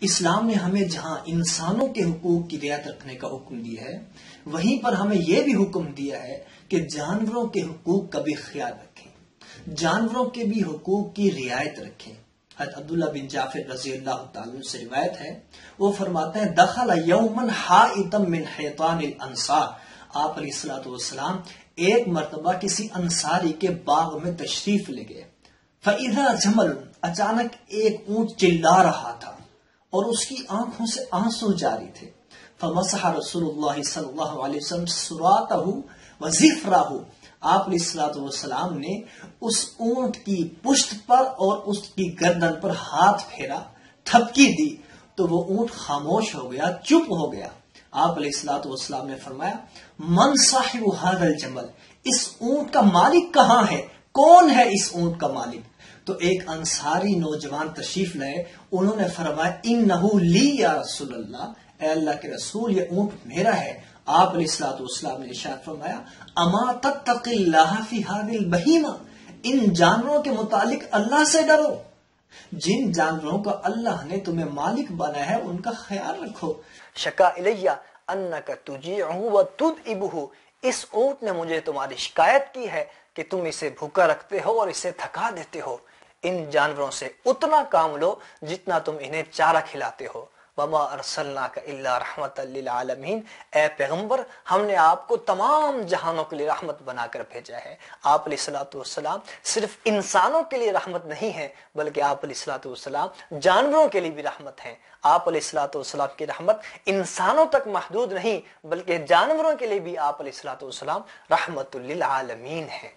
اسلام نے ہمیں جہاں انسانوں کے حقوق کی رعایت رکھنے کا حکم دیا ہے، وہیں پر ہمیں یہ بھی حکم دیا ہے کہ جانوروں کے حقوق کا بھی خیال رکھیں، جانوروں کے بھی حقوق کی رعایت رکھیں۔ حضرت عبداللہ بن جعفر رضی اللہ تعالیٰ سے روایت ہے، وہ فرماتے ہیں دخل یوما حائطا من حیطان الانصار، آپ علیہ الصلوۃ والسلام ایک مرتبہ کسی انصاری کے باغ میں تشریف لے گئے، فاذا جمل، اچانک ایک اونٹ چلا رہا تھا اور اس کی آنکھوں سے آنسو جاری تھے، فمسح رسول اللہ صلی اللہ علیہ وسلم سراتہ وظفرہ، آپ علیہ الصلوۃ والسلام نے اس اونٹ کی پشت پر اور اس کی گردن پر ہاتھ پھیرا، تھپکی دی تو وہ اونٹ خاموش ہو گیا، چپ ہو گیا۔ آپ علیہ الصلوۃ والسلام نے فرمایا من صاحب هذا الجمل، اس اونٹ کا مالک کہاں ہے، کون ہے اس اونٹ کا مالک؟ تو ایک انصاری نوجوان تشریف لائے، انہوں نے فرمایا انہ لی یا رسول اللہ، اے اللہ کے رسول یہ اونٹ میرا ہے۔ آپ علیہ الصلوۃ والسلام نے ارشاد فرمایا اما تتقی اللہ فی هذه البہیمہ، ان جانوروں کے متعلق اللہ سے ڈرو، جن جانوروں کا اللہ نے تمہیں مالک بنایا ہے ان کا خیال رکھو۔ شکا الیہ انک تجیعہ وتدعبہ، اس اونٹ نے مجھے تمہاری شکایت کی ہے کہ تم اسے بھوکا رکھتے ہو اور اسے تھکا دیتے ہو، ان جانوروں سے اتنا کام لو جتنا تم انہیں چارہ کھلاتے ہو۔ وما ارسلناک الا رحمۃ للعالمین، اے پیغمبر ہم نے آپ کو تمام جہانوں کے لیے رحمت بنا کر بھیجا ہے۔ آپ علیہ الصلوۃ والسلام صرف انسانوں کے لیے رحمت نہیں ہے، بلکہ آپ علیہ الصلوۃ والسلام جانوروں کے لیے بھی رحمت ہیں۔ آپ علیہ الصلوۃ والسلام کی رحمت انسانوں تک محدود نہیں بلکہ جانوروں کے لیے بھی آپ علیہ الصلوۃ والسلام رحمت للعالمین ہیں۔